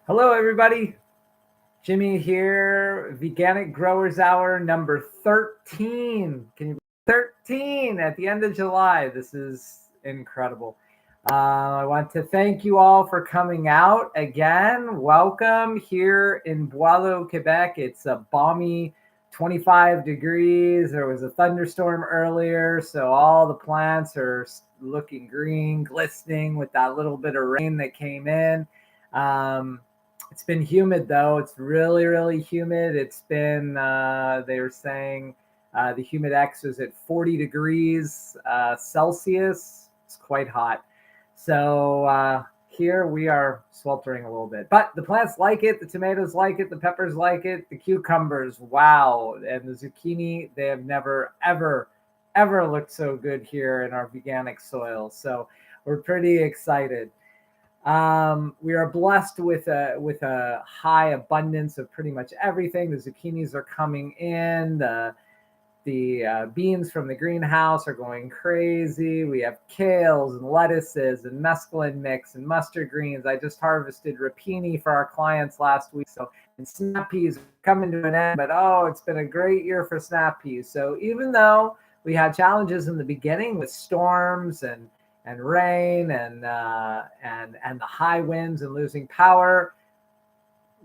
Hello, everybody. Jimmy here, Veganic Growers Hour number 13. Can you 13 at the end of July? This is incredible. I want to thank you all for coming out again. Welcome here in Boileau, Quebec. It's a balmy 25 degrees. There was a thunderstorm earlier, so all the plants are looking green, glistening with that little bit of rain that came in. It's been humid though. It's really, really humid. It's been, they were saying the humid X was at 40 degrees Celsius. It's quite hot. So here we are sweltering a little bit. But the plants like it. The tomatoes like it. The peppers like it. The cucumbers, wow. And the zucchini, they have never, ever, ever looked so good here in our veganic soil. So we're pretty excited. We are blessed with a high abundance of pretty much everything. The zucchinis are coming in. The beans from the greenhouse are going crazy. We have kales and lettuces and mesclun mix and mustard greens. I just harvested rapini for our clients last week. So, and snap peas are coming to an end, but it's been a great year for snap peas. So even though we had challenges in the beginning with storms and rain and the high winds and losing power,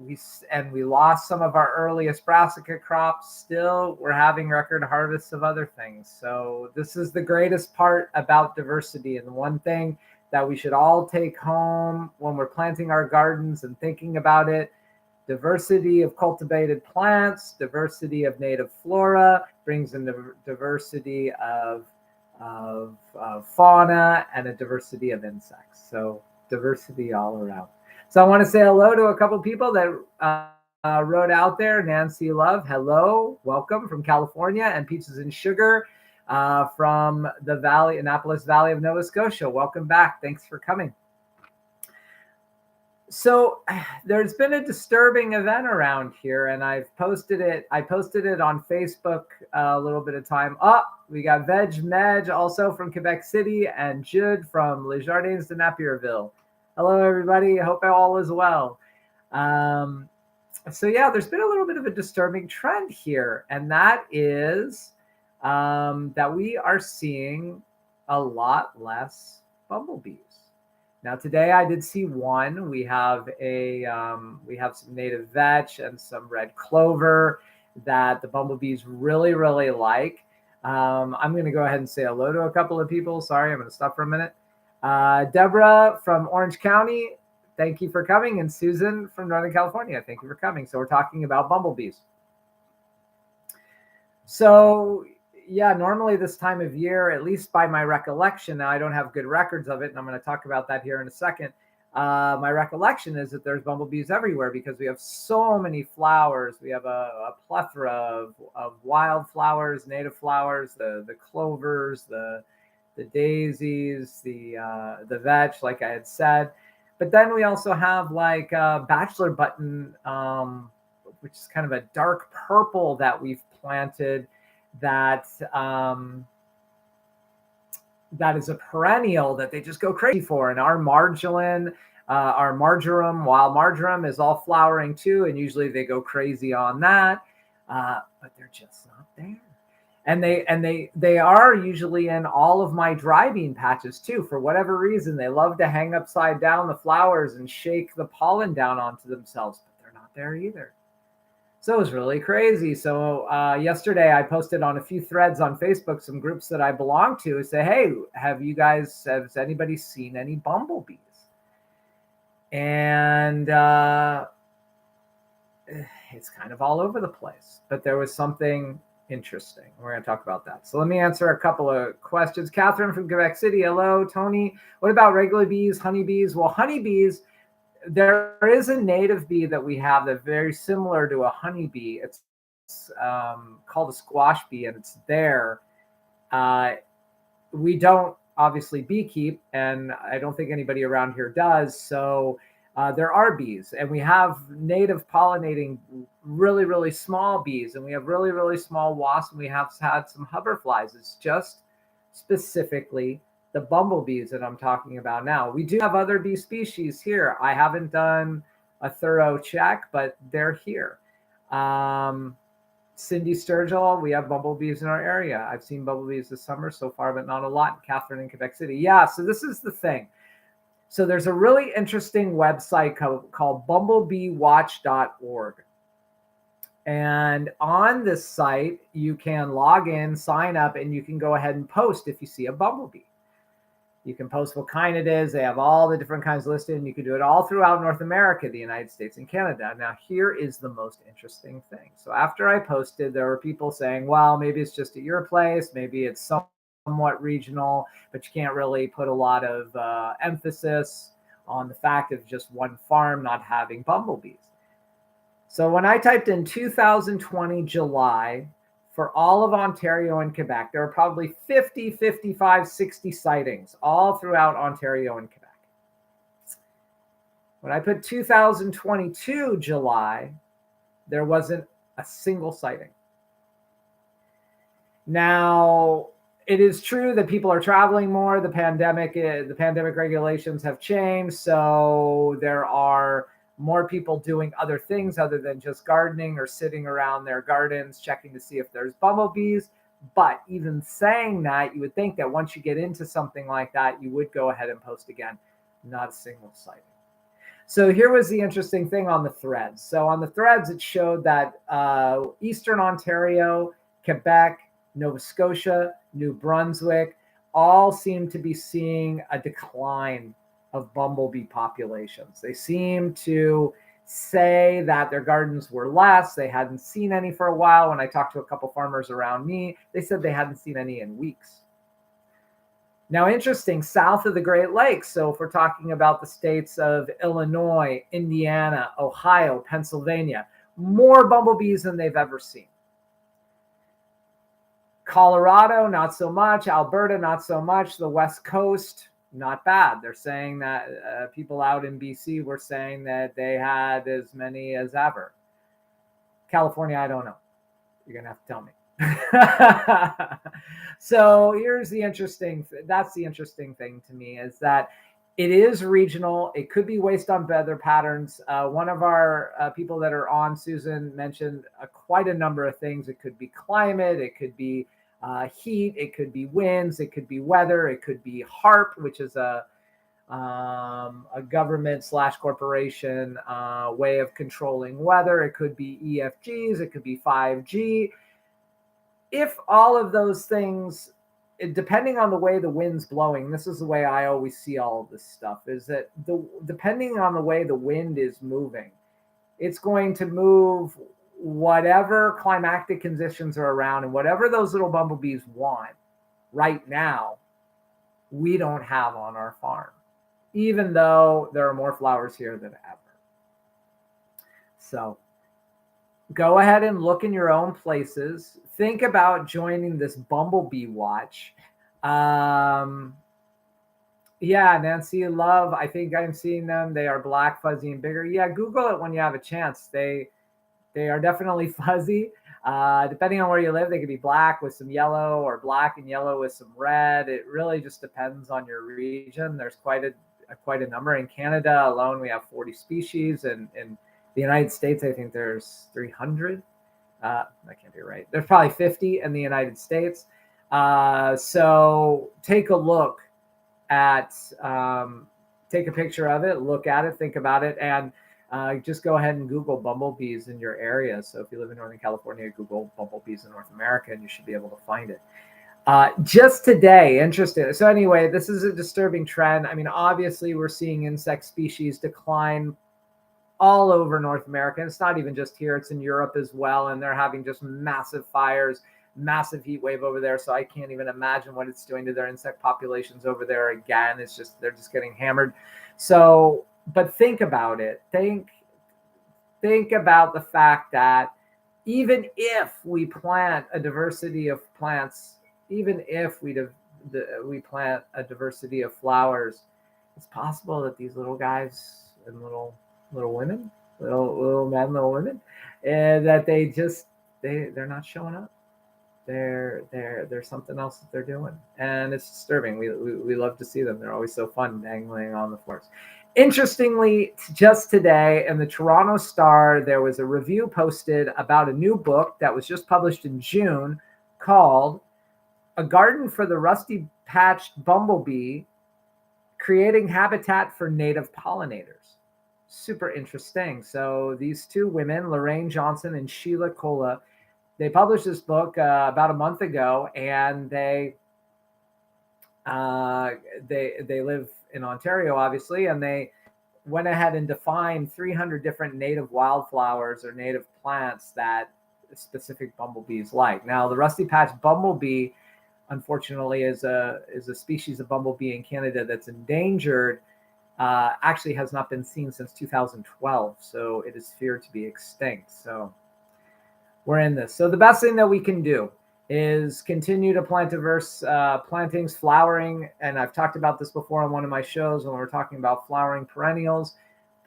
we lost some of our earliest brassica crops. Still, we're having record harvests of other things. So this is the greatest part about diversity, and the one thing that we should all take home when we're planting our gardens and thinking about it: diversity of cultivated plants, diversity of native flora brings in the diversity of fauna and a diversity of insects. So diversity all around. So I want to say hello to a couple of people that wrote out there. Nancy Love, hello, welcome from California, and Peaches and Sugar from the Annapolis Valley of Nova Scotia. Welcome back. Thanks for coming. So there's been a disturbing event around here, and I've posted it. I posted it on Facebook a little bit of time. We got Veg Medj also from Quebec City, and Jude from Les Jardins de Napierville. Hello, everybody. I hope all is well. So yeah, there's been a little bit of a disturbing trend here, and that is that we are seeing a lot less bumblebees. Now today I did see one. We have some native vetch and some red clover that the bumblebees really, really like. I'm going to go ahead and say hello to a couple of people. Sorry, I'm going to stop for a minute. Deborah from Orange County, thank you for coming. And Susan from Northern California, thank you for coming. So we're talking about bumblebees. So yeah, normally this time of year, at least by my recollection, now I don't have good records of it, and I'm going to talk about that here in a second. My recollection is that there's bumblebees everywhere because we have so many flowers. We have a plethora of wild flowers, native flowers, the clovers, the daisies, the vetch, like I had said. But then we also have like bachelor button, which is kind of a dark purple that we've planted. That is a perennial that they just go crazy for. And our marjoram, wild marjoram, is all flowering too, and usually they go crazy on that, but they're just not there. And they are usually in all of my dry bean patches too. For whatever reason, they love to hang upside down the flowers and shake the pollen down onto themselves, but they're not there either. So it was really crazy. So yesterday I posted on a few threads on Facebook, some groups that I belong to, say, hey, has anybody seen any bumblebees? And it's kind of all over the place, but there was something interesting. We're going to talk about that. So let me answer a couple of questions. Catherine from Quebec City. Hello, Tony. What about regular bees, honeybees? Well, honeybees, there is a native bee that we have that's very similar to a honeybee. It's called a squash bee, and it's there. We don't obviously beekeep, and I don't think anybody around here does. So there are bees, and we have native pollinating really, really small bees, and we have really, really small wasps, and we have had some hoverflies. It's just specifically the bumblebees that I'm talking about now. We do have other bee species here. I haven't done a thorough check, but they're here. Cindy Sturgill, we have bumblebees in our area. I've seen bumblebees this summer so far, but not a lot. Catherine in Quebec City. Yeah, so this is the thing. So there's a really interesting website called bumblebeewatch.org. And on this site, you can log in, sign up, and you can go ahead and post if you see a bumblebee. You can post what kind it is. They have all the different kinds listed, and you can do it all throughout North America, the United States, and Canada. Now, here is the most interesting thing. So after I posted, there were people saying, well, maybe it's just at your place. Maybe it's somewhat regional, but you can't really put a lot of emphasis on the fact of just one farm not having bumblebees. So when I typed in 2020 July for all of Ontario and Quebec, there were probably 50, 55, 60 sightings all throughout Ontario and Quebec. When I put 2022 July, there wasn't a single sighting. Now, it is true that people are traveling more. The pandemic regulations have changed, so there are more people doing other things other than just gardening or sitting around their gardens checking to see if there's bumblebees. But even saying that, you would think that once you get into something like that, you would go ahead and post again. Not a single sighting. So here was the interesting thing on the threads. So on the threads, it showed that Eastern Ontario, Quebec, Nova Scotia, New Brunswick, all seem to be seeing a decline of bumblebee populations. They seem to say that their gardens were less. They hadn't seen any for a while. When I talked to a couple farmers around me, they said they hadn't seen any in weeks. Now, interesting, south of the Great Lakes. So if we're talking about the states of Illinois, Indiana, Ohio, Pennsylvania, more bumblebees than they've ever seen. Colorado, not so much. Alberta, not so much. The West Coast, not bad. They're saying that people out in BC were saying that they had as many as ever. California, I don't know. You're going to have to tell me. So here's the interesting, that's the interesting thing to me, is that it is regional. It could be waste on weather patterns. One of our people that are on, Susan, mentioned quite a number of things. It could be climate. It could be heat. It could be winds. It could be weather. It could be HARP, which is a government / corporation way of controlling weather. It could be EFGs. It could be 5G. If all of those things, depending on the way the wind's blowing, this is the way I always see all of this stuff, is that depending on the way the wind is moving, it's going to move whatever climatic conditions are around, and whatever those little bumblebees want right now, we don't have on our farm, even though there are more flowers here than ever. So go ahead and look in your own places. Think about joining this bumblebee watch. Yeah, Nancy Love, I think I'm seeing them. They are black, fuzzy, and bigger. Yeah, Google it when you have a chance. They are definitely fuzzy. Depending on where you live, they could be black with some yellow or black and yellow with some red. It really just depends on your region. There's quite a number. In Canada alone, we have 40 species, and in the United States, I think there's 300. That can't be right. There's probably 50 in the United States. So take a look at, take a picture of it, look at it, think about it, and just go ahead and Google bumblebees in your area. So if you live in Northern California, Google bumblebees in North America, and you should be able to find it. Just today, interesting. So anyway, this is a disturbing trend. I mean, obviously, we're seeing insect species decline all over North America. And it's not even just here, it's in Europe as well. And they're having just massive fires, massive heat wave over there. So I can't even imagine what it's doing to their insect populations over there. Again, it's just, they're just getting hammered. So, but think about it. Think about the fact that even if we plant a diversity of plants, even if we plant a diversity of flowers, it's possible that these little guys and little women, little men, little women, and that they're not showing up. There's something else that they're doing, and it's disturbing. We love to see them. They're always so fun dangling on the floors. Interestingly, just today in the Toronto Star, there was a review posted about a new book that was just published in June called A Garden for the Rusty Patched Bumblebee, Creating Habitat for Native Pollinators. Super interesting. So these two women, Lorraine Johnson and Sheila Kola, they published this book about a month ago, and they live in Ontario, obviously, and they went ahead and defined 300 different native wildflowers or native plants that specific bumblebees like. Now, the rusty patched bumblebee, unfortunately, is a species of bumblebee in Canada that's endangered. Actually has not been seen since 2012, so it is feared to be extinct. So we're in this. So the best thing that we can do is continue to plant diverse plantings, flowering. And I've talked about this before on one of my shows when we're talking about flowering perennials,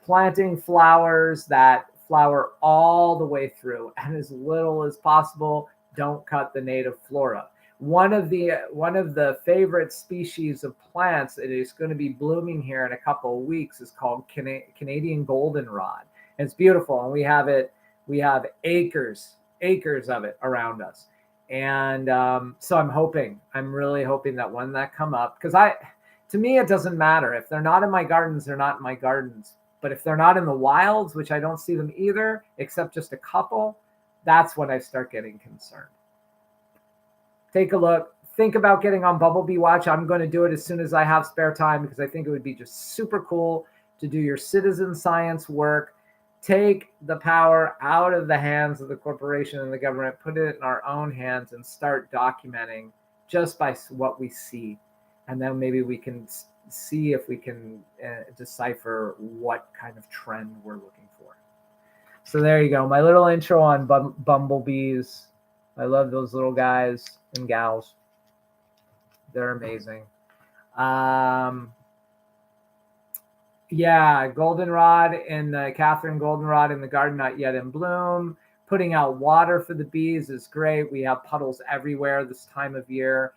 planting flowers that flower all the way through, and as little as possible. Don't cut the native flora. One of the favorite species of plants that is going to be blooming here in a couple of weeks is called Canadian goldenrod. It's beautiful, and we have acres of it around us. And so I'm really hoping that when that come up, because to me, it doesn't matter. If they're not in my gardens, they're not in my gardens. But if they're not in the wilds, which I don't see them either, except just a couple, that's when I start getting concerned. Take a look. Think about getting on Bumblebee Watch. I'm going to do it as soon as I have spare time, because I think it would be just super cool to do your citizen science work. Take the power out of the hands of the corporation and the government, put it in our own hands, and start documenting just by what we see. And then maybe we can see if we can decipher what kind of trend we're looking for. So there you go. My little intro on bumblebees. I love those little guys and gals. They're amazing. Yeah, goldenrod and the Catherine goldenrod in the garden, not yet in bloom. Putting out water for the bees is great. We have puddles everywhere this time of year.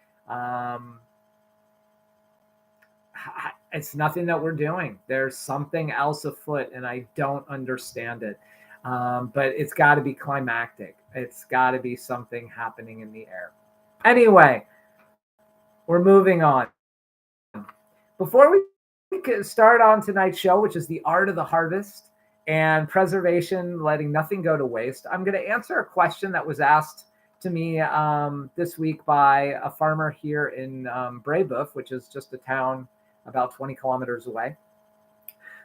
It's nothing that we're doing. There's something else afoot, and I don't understand it. But it's got to be climactic. It's got to be something happening in the air. Anyway, we're moving on. Before we start on tonight's show, which is the art of the harvest and preservation, letting nothing go to waste, I'm going to answer a question that was asked to me this week by a farmer here in Brebeuf, which is just a town about 20 kilometers away.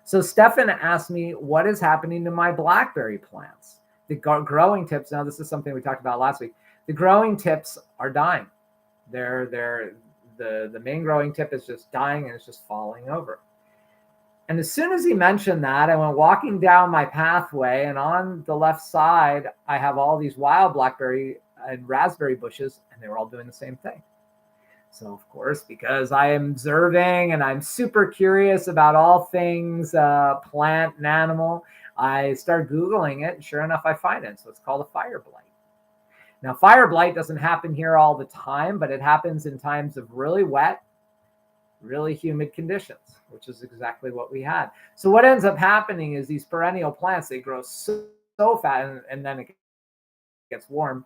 So Stefan asked me, what is happening to my blackberry plants? The growing tips, now this is something we talked about last week, the growing tips are dying. The main growing tip is just dying, and it's just falling over. And as soon as he mentioned that, I went walking down my pathway, and on the left side, I have all these wild blackberry and raspberry bushes, and they were all doing the same thing. So, of course, because I am observing and I'm super curious about all things plant and animal, I start Googling it, and sure enough, I find it. So it's called a fire blight. Now, fire blight doesn't happen here all the time, but it happens in times of really wet, really humid conditions, which is exactly what we had. So what ends up happening is these perennial plants, they grow so fast, and then it gets warm,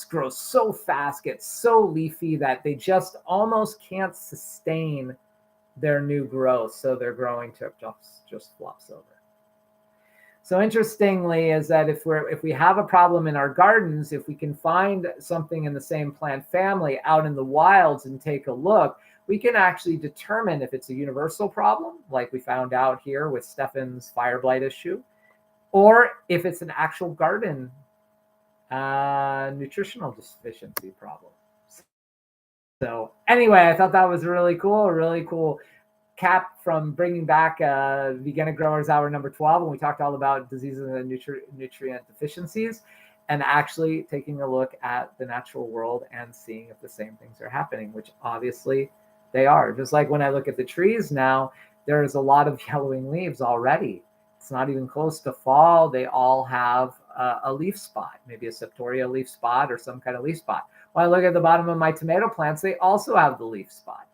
grows so fast, gets so leafy that they just almost can't sustain their new growth. So their growing tip just flops over. So interestingly is that if we have a problem in our gardens, if we can find something in the same plant family out in the wilds and take a look, we can actually determine if it's a universal problem, like we found out here with Stefan's fire blight issue, or if it's an actual garden nutritional deficiency problem. So anyway, I thought that was a really cool cap from bringing back Veganic Growers Hour number 12, when we talked all about diseases and nutrient deficiencies, and actually taking a look at the natural world and seeing if the same things are happening, which obviously they are. Just like when I look at the trees now, there's a lot of yellowing leaves already. It's not even close to fall. They all have a leaf spot, maybe a septoria leaf spot or some kind of leaf spot. When I look at the bottom of my tomato plants, they also have the leaf spot.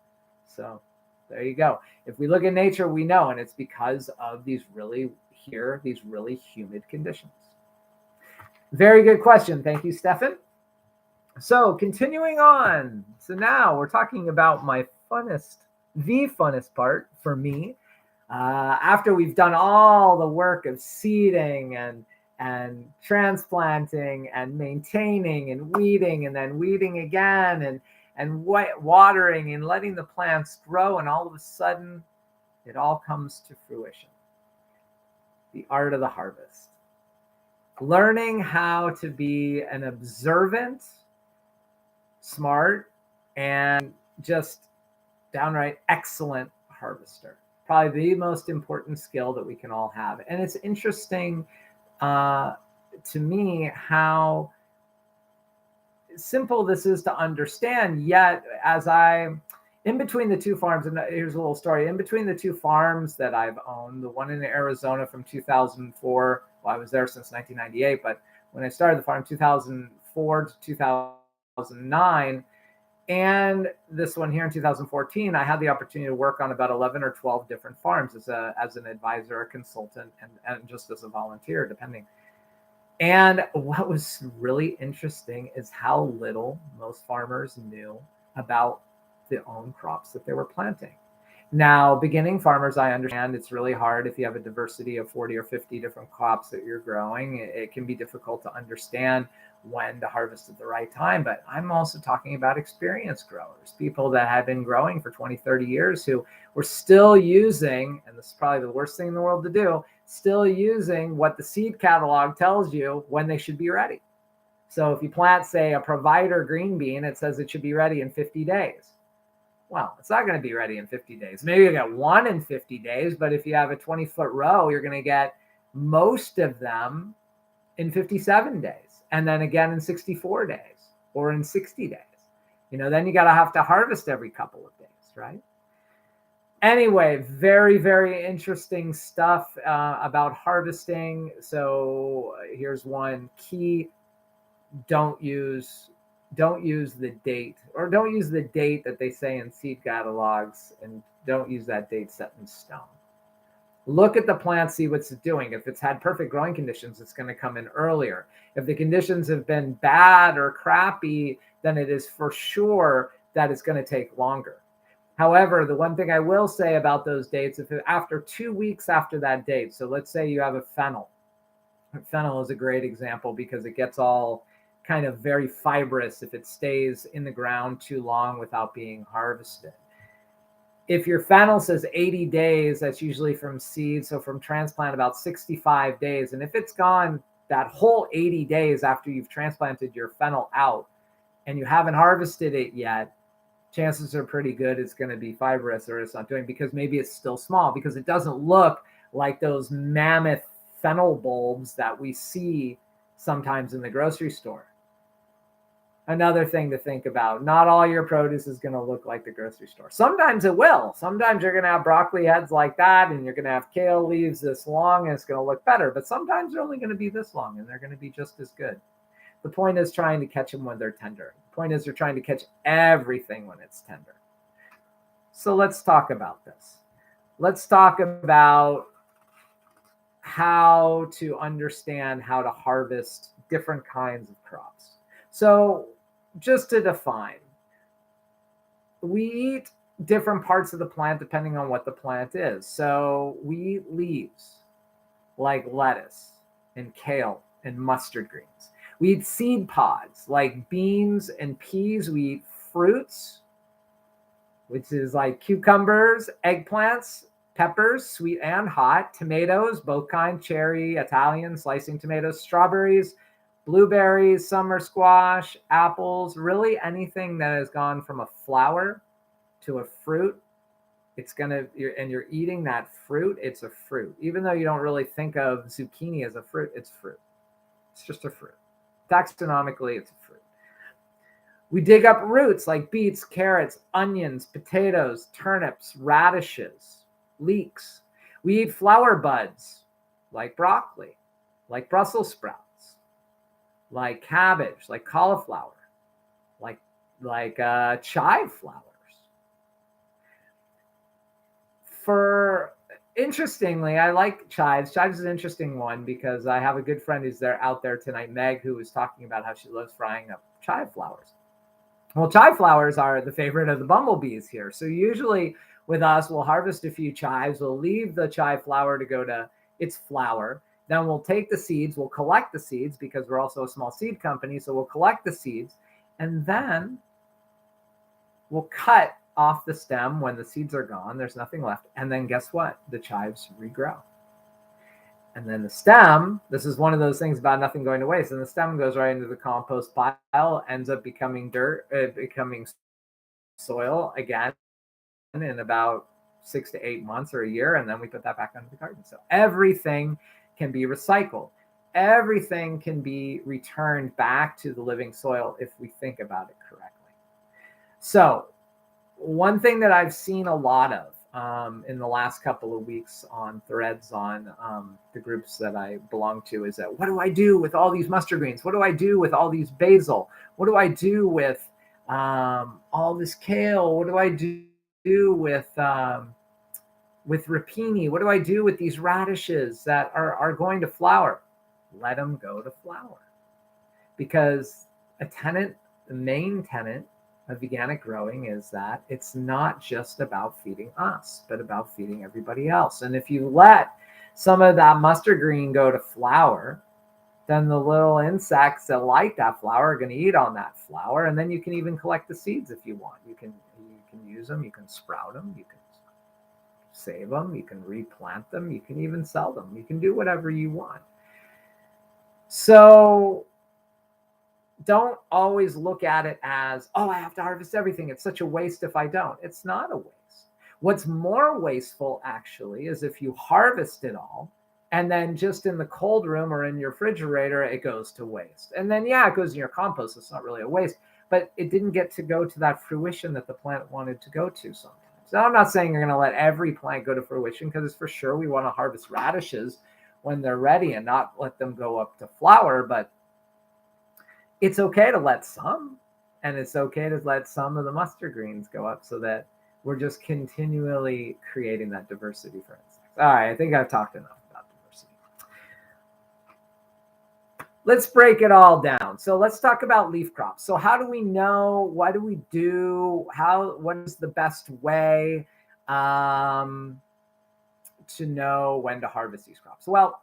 So there you go. If we look at nature, we know, and it's because of these really humid conditions. Very good question. Thank you, Stefan. So continuing on. So now we're talking about the funnest part for me. After we've done all the work of seeding and transplanting and maintaining and weeding and then weeding again and watering and letting the plants grow, and all of a sudden it all comes to fruition. The art of the harvest. Learning how to be an observant, smart, and just downright excellent harvester. Probably the most important skill that we can all have. And it's interesting to me how simple this is to understand, yet as in between the two farms, and here's a little story, in between the two farms that I've owned, the one in Arizona from 2004, well, I was there since 1998, but when I started the farm, 2004 to 2009, and this one here in 2014, I had the opportunity to work on about 11 or 12 different farms as an advisor, a consultant, and just as a volunteer, depending. And what was really interesting is how little most farmers knew about their own crops that they were planting. Now, beginning farmers, I understand it's really hard if you have a diversity of 40 or 50 different crops that you're growing. It can be difficult to understand when to harvest at the right time. But I'm also talking about experienced growers, people that have been growing for 20, 30 years who were still using, and this is probably the worst thing in the world to do, still using what the seed catalog tells you when they should be ready. So if you plant, say, a Provider green bean, it says it should be ready in 50 days. Well, it's not going to be ready in 50 days. Maybe you get one in 50 days, but if you have a 20-foot row, you're going to get most of them in 57 days, and then again in 64 days or in 60 days. Then you got to have to harvest every couple of days, right? Anyway, very, very interesting stuff about harvesting. So here's one key: don't use the date, or don't use the date that they say in seed catalogs, and don't use that date set in stone. Look at the plant, see what's it doing. If it's had perfect growing conditions, it's going to come in earlier. If the conditions have been bad or crappy, then it is for sure that it's going to take longer. However, the one thing I will say about those dates, if after 2 weeks after that date, so let's say you have a fennel. Fennel is a great example because it gets all kind of very fibrous if it stays in the ground too long without being harvested. If your fennel says 80 days, that's usually from seed. So from transplant, about 65 days. And if it's gone that whole 80 days after you've transplanted your fennel out and you haven't harvested it yet, chances are pretty good it's going to be fibrous, or it's not doing, because maybe it's still small, because it doesn't look like those mammoth fennel bulbs that we see sometimes in the grocery store. Another thing to think about: not all your produce is going to look like the grocery store. Sometimes it will. Sometimes you're going to have broccoli heads like that, and you're going to have kale leaves this long, and it's going to look better. But sometimes they're only going to be this long, and they're going to be just as good. The point is trying to catch them when they're tender. The point is they're trying to catch everything when it's tender. So let's talk about this. Let's talk about how to understand how to harvest different kinds of crops. So just to define, we eat different parts of the plant depending on what the plant is. So we eat leaves like lettuce and kale and mustard greens. We eat seed pods like beans and peas. We eat fruits, which is like cucumbers, eggplants, peppers, sweet and hot, tomatoes, both kinds, cherry, Italian, slicing tomatoes, strawberries, blueberries, summer squash, apples, really anything that has gone from a flower to a fruit. And you're eating that fruit, it's a fruit. Even though you don't really think of zucchini as a fruit, it's fruit. It's just a fruit. Taxonomically, it's a fruit. We dig up roots like beets, carrots, onions, potatoes, turnips, radishes, leeks. We eat flower buds like broccoli, like Brussels sprouts, like cabbage, like cauliflower, like chive flowers. Interestingly, I like chives. Chives is an interesting one because I have a good friend who's out there tonight, Meg, who was talking about how she loves frying up chive flowers. Well, chive flowers are the favorite of the bumblebees here. So usually with us, we'll harvest a few chives. We'll leave the chive flower to go to its flower. Then we'll take the seeds. We'll collect the seeds because we're also a small seed company. So we'll collect the seeds. And then we'll cut off the stem when the seeds are gone. There's nothing left. And then guess what? The chives regrow. And then the stem, this is one of those things about nothing going to waste. And the stem goes right into the compost pile, ends up becoming dirt, becoming soil again in about 6 to 8 months or a year. And then we put that back under the garden. So everything can be recycled. Everything can be returned back to the living soil if we think about it correctly. So one thing that I've seen a lot of in the last couple of weeks on threads on the groups that I belong to is that, what do I do with all these mustard greens? What do I do with all these basil? What do I do with all this kale? What do I do with rapini? What do I do with these radishes that are going to flower? Let them go to flower. Because the main tenet of veganic growing is that it's not just about feeding us, but about feeding everybody else. And if you let some of that mustard green go to flower, then the little insects that like that flower are going to eat on that flower. And then you can even collect the seeds if you want. You can use them, you can sprout them, you can save them, you can replant them, you can even sell them. You can do whatever you want. So don't always look at it as, oh, I have to harvest everything. It's such a waste if I don't. It's not a waste. What's more wasteful, actually, is if you harvest it all and then just in the cold room or in your refrigerator, it goes to waste. And then, yeah, it goes in your compost. It's not really a waste, but it didn't get to go to that fruition that the plant wanted to go to sometimes. Now, I'm not saying you're going to let every plant go to fruition, because it's for sure we want to harvest radishes when they're ready and not let them go up to flower, but it's okay to let some, and it's okay to let some of the mustard greens go up so that we're just continually creating that diversity for insects. All right, I think I've talked enough about diversity. Let's break it all down. So let's talk about leaf crops. So how do we know? What do we do? What is the best way to know when to harvest these crops? Well,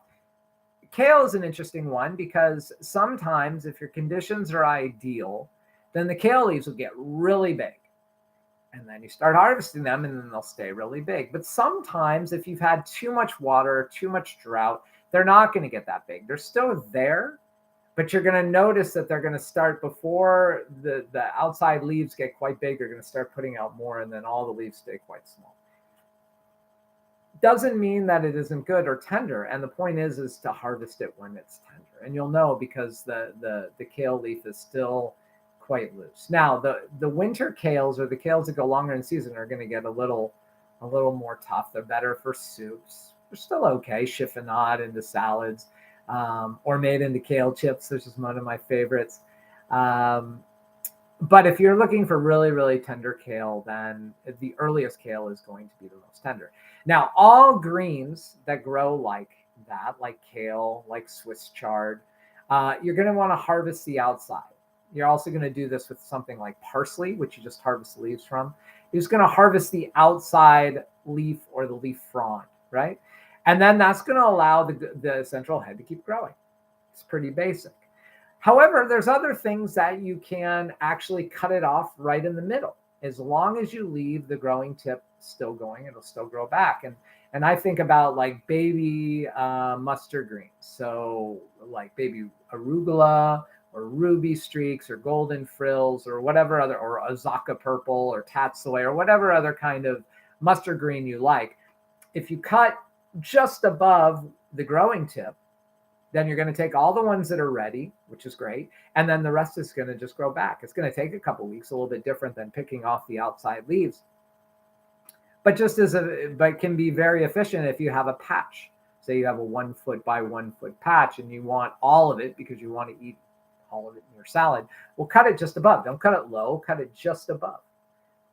kale is an interesting one because sometimes if your conditions are ideal, then the kale leaves will get really big. And then you start harvesting them and then they'll stay really big. But sometimes if you've had too much water, too much drought, they're not going to get that big. They're still there, but you're going to notice that they're going to start before the outside leaves get quite big. They're going to start putting out more, and then all the leaves stay quite small. Doesn't mean that it isn't good or tender. And the point is to harvest it when it's tender. And you'll know because the kale leaf is still quite loose. Now, the winter kales, or the kales that go longer in season, are going to get a little more tough. They're better for soups. They're still okay. Chiffonade into salads, or made into kale chips, which is one of my favorites. But if you're looking for really, really tender kale, then the earliest kale is going to be the most tender. Now, all greens that grow like that, like kale, like Swiss chard, you're going to want to harvest the outside. You're also going to do this with something like parsley, which you just harvest the leaves from. You're just going to harvest the outside leaf or the leaf frond, right? And then that's going to allow the central head to keep growing. It's pretty basic. However, there's other things that you can actually cut it off right in the middle. As long as you leave the growing tip still going, it'll still grow back. And I think about like baby mustard greens. So like baby arugula or ruby streaks or golden frills or whatever other, or Azaka purple or tatsoi or whatever other kind of mustard green you like. If you cut just above the growing tip, then you're going to take all the ones that are ready, which is great, and then the rest is going to just grow back. It's going to take a couple weeks, a little bit different than picking off the outside leaves, but but can be very efficient if you have a patch. Say you have a 1 foot by 1 foot patch and you want all of it because you want to eat all of it in your salad. Well, cut it just above. Don't cut it low, cut it just above.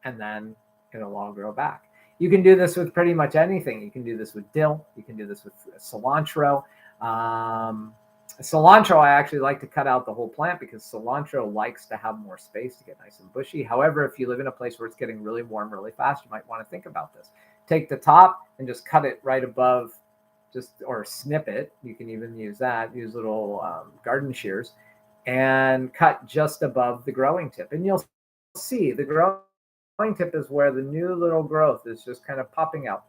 And then it'll all grow back. You can do this with pretty much anything. You can do this with dill. You can do this with cilantro. Cilantro, I actually like to cut out the whole plant because cilantro likes to have more space to get nice and bushy. However, if you live in a place where it's getting really warm really fast, you might want to think about this. Take the top and just cut it right above, or snip it. You can even use that. Use little garden shears and cut just above the growing tip. And you'll see the growing tip is where the new little growth is just kind of popping out.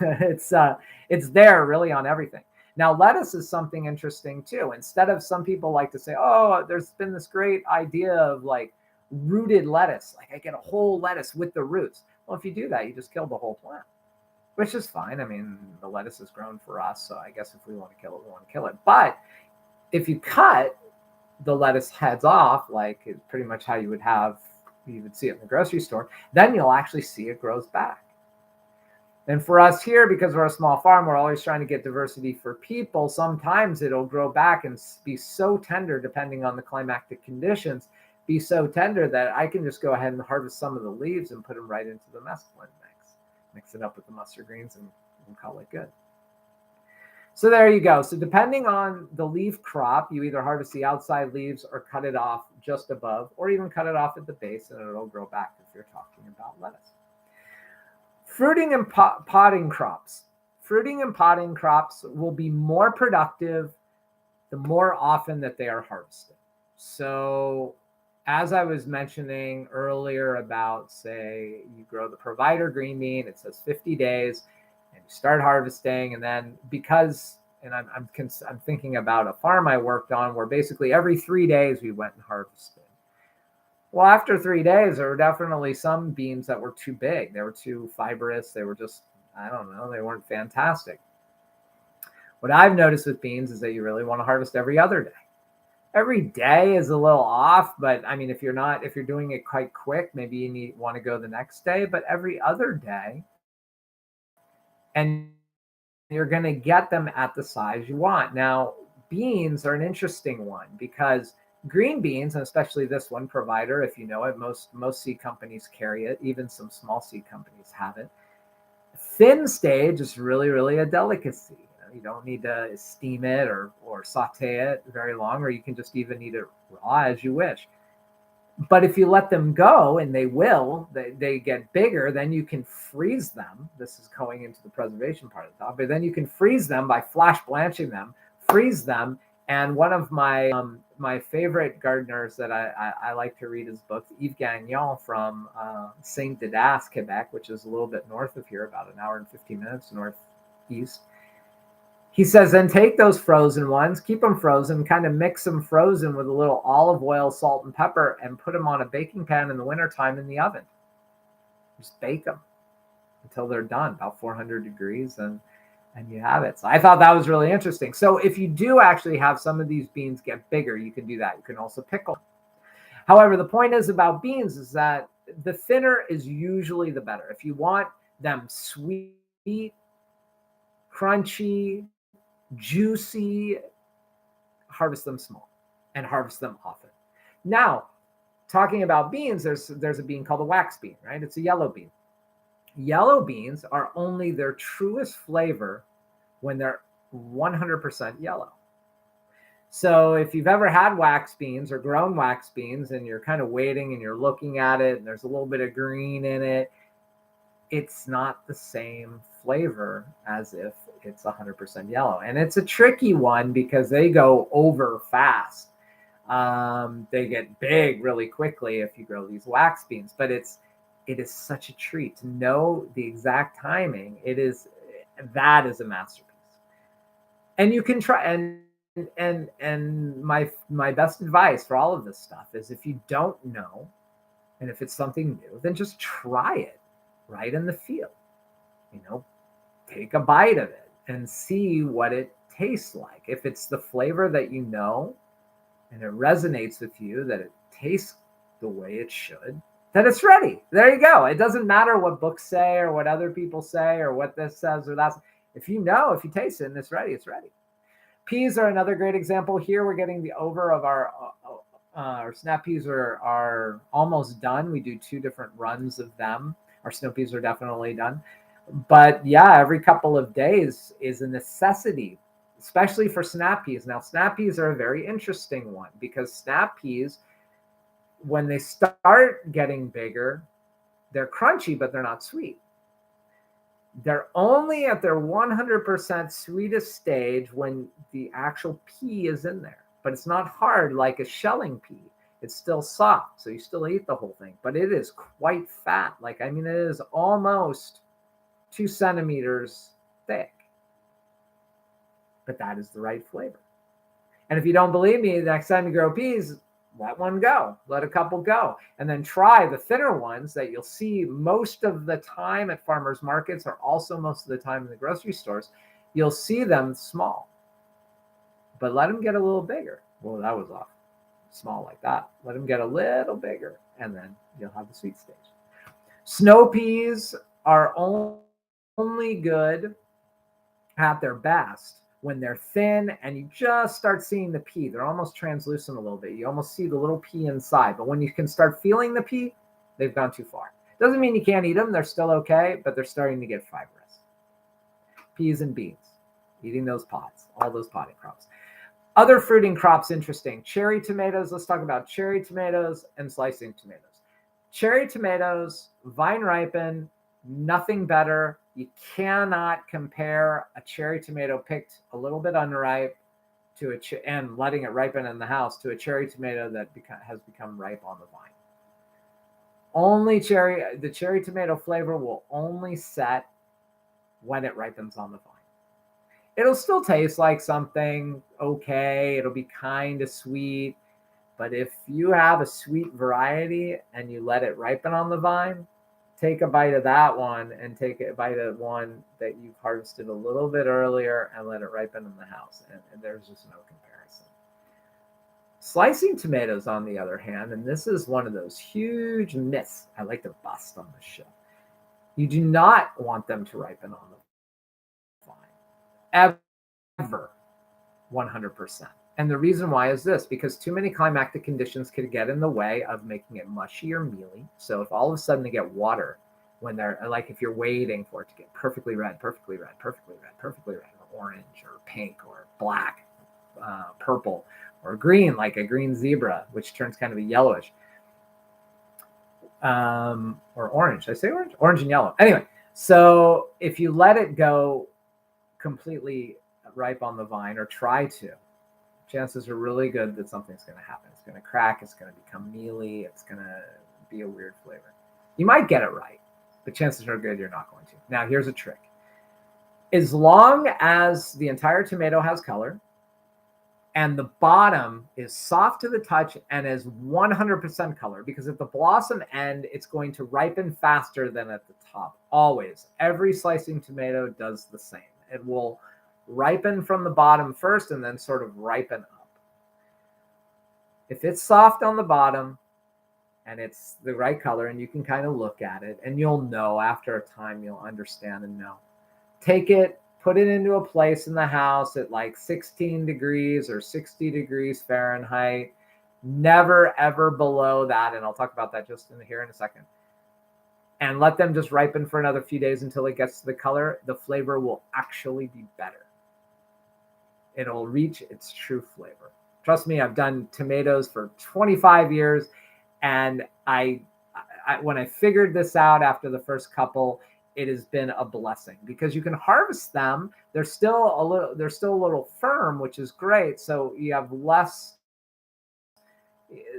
It's there really on everything. Now, lettuce is something interesting too. Instead of, some people like to say, oh, there's been this great idea of like rooted lettuce. Like I get a whole lettuce with the roots. Well, if you do that, you just kill the whole plant, which is fine. I mean, the lettuce is grown for us. So I guess if we want to kill it, we want to kill it. But if you cut the lettuce heads off, like it's pretty much how you would see it in the grocery store, then you'll actually see it grows back. And for us here, because we're a small farm, we're always trying to get diversity for people. Sometimes it'll grow back and be so tender, depending on the climatic conditions, be so tender that I can just go ahead and harvest some of the leaves and put them right into the mesclun mix it up with the mustard greens and call it good. So there you go. So depending on the leaf crop, you either harvest the outside leaves or cut it off just above, or even cut it off at the base and it'll grow back if you're talking about lettuce. Fruiting and potting crops. Fruiting and potting crops will be more productive the more often that they are harvested. So as I was mentioning earlier about, say, you grow the provider green bean, it says 50 days, and you start harvesting, and then I'm thinking about a farm I worked on where basically every 3 days we went and harvested. Well, after 3 days, there were definitely some beans that were too big. They were too fibrous. They were just, I don't know, they weren't fantastic. What I've noticed with beans is that you really want to harvest every other day. Every day is a little off, but I mean, if you're doing it quite quick, maybe you want to go the next day, but every other day, and you're going to get them at the size you want. Now, beans are an interesting one because green beans, and especially this one, Provider, if you know it, most seed companies carry it. Even some small seed companies have it. Thin stage is really, really a delicacy. You don't need to steam it or saute it very long, or you can just even eat it raw as you wish. But if you let them go, and they get bigger, then you can freeze them. This is going into the preservation part of the topic. Then you can freeze them by flash blanching them, freeze them. And one of my favorite gardeners that I like to read his books, Yves Gagnon from Saint Didas, Quebec, which is a little bit north of here, about an hour and 15 minutes northeast. He says, then take those frozen ones, keep them frozen, kind of mix them frozen with a little olive oil, salt, and pepper, and put them on a baking pan in the wintertime in the oven. Just bake them until they're done, about 400 degrees, and you have it. So I thought that was really interesting. So if you do actually have some of these beans get bigger, you can do that. You can also pickle them. However, the point is about beans is that the thinner is usually the better. If you want them sweet, crunchy, juicy, harvest them small and harvest them often. Now, talking about beans, there's a bean called a wax bean, right? It's a yellow bean. Yellow beans are only their truest flavor when they're 100% yellow. So if you've ever had wax beans or grown wax beans and you're kind of waiting and you're looking at it and there's a little bit of green in it, it's not the same flavor as if it's 100% yellow. And it's a tricky one because they go over fast. They get big really quickly if you grow these wax beans, but it is such a treat to know the exact timing. That is a masterpiece. And you can try, and my best advice for all of this stuff is if you don't know, and if it's something new, then just try it right in the field. Take a bite of it and see what it tastes like. If it's the flavor that you know, and it resonates with you, that it tastes the way it should, then it's ready. There you go. It doesn't matter what books say or what other people say or what this says or that. If you taste it and it's ready, it's ready. Peas are another great example. Here we're getting the over of our snap peas are almost done. We do 2 different runs of them. Our snow peas are definitely done. But yeah, every couple of days is a necessity, especially for snap peas. Now, snap peas are a very interesting one because snap peas, when they start getting bigger, they're crunchy, but they're not sweet. They're only at their 100% sweetest stage when the actual pea is in there. But it's not hard like a shelling pea. It's still soft, so you still eat the whole thing. But it is quite fat. Like, I mean, it is almost 2 centimeters thick. But that is the right flavor. And if you don't believe me, the next time you grow peas, let one go, let a couple go, and then try the thinner ones that you'll see most of the time at farmers markets, or also most of the time in the grocery stores. You'll see them small, but let them get a little bigger. Well, that was off small like that. Let them get a little bigger, and then you'll have the sweet stage. Snow peas are only good at their best when they're thin and you just start seeing the pea. They're almost translucent a little bit. You almost see the little pea inside. But when you can start feeling the pea, they've gone too far. Doesn't mean you can't eat them. They're still okay, but they're starting to get fibrous. Peas and beans, eating those pods, all those potting crops. Other fruiting crops, interesting. Cherry tomatoes. Let's talk about cherry tomatoes and slicing tomatoes. Cherry tomatoes, vine ripen, nothing better. You cannot compare a cherry tomato picked a little bit unripe to and letting it ripen in the house to a cherry tomato that has become ripe on the vine. The cherry tomato flavor will only set when it ripens on the vine. It'll still taste like something okay. It'll be kind of sweet. But if you have a sweet variety and you let it ripen on the vine, take a bite of that one and take a bite of one that you've harvested a little bit earlier and let it ripen in the house. And there's just no comparison. Slicing tomatoes, on the other hand, and this is one of those huge myths I like to bust on this show. You do not want them to ripen on the vine. Ever. 100%. And the reason why is this, because too many climatic conditions could get in the way of making it mushy or mealy. So if all of a sudden they get water when they're like, if you're waiting for it to get perfectly red, or orange or pink or black, purple or green, like a green zebra, which turns kind of a yellowish, or orange. Did I say orange? Orange and yellow. Anyway, so if you let it go completely ripe on the vine or try to, chances are really good that something's going to happen. It's going to crack. It's going to become mealy. It's going to be a weird flavor. You might get it right, but chances are good you're not going to. Now, here's a trick. As long as the entire tomato has color and the bottom is soft to the touch and is 100% color, because at the blossom end, it's going to ripen faster than at the top. Always. Every slicing tomato does the same. It will ripen from the bottom first and then sort of ripen up. If it's soft on the bottom and it's the right color and you can kind of look at it and you'll know after a time, you'll understand and know. Take it, put it into a place in the house at like 16 degrees or 60 degrees Fahrenheit, never ever below that. And I'll talk about that just here in a second. And let them just ripen for another few days until it gets to the color. The flavor will actually be better. It'll reach its true flavor. Trust me, I've done tomatoes for 25 years. And I when I figured this out after the first couple, it has been a blessing because you can harvest them. They're still a little firm, which is great. So you have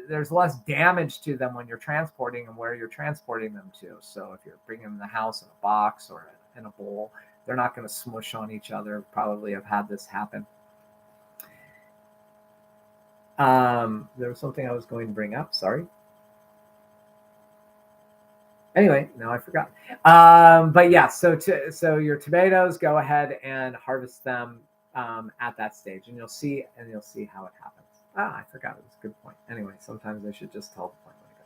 there's less damage to them when you're transporting and where you're transporting them to. So if you're bringing them in the house in a box or in a bowl, they're not going to smush on each other. Probably have had this happen. There was something I was going to bring up. Sorry. Anyway, now I forgot. But yeah, so your tomatoes, go ahead and harvest them at that stage, and you'll see how it happens. I forgot. It was a good point. Anyway, sometimes I should just tell the point when it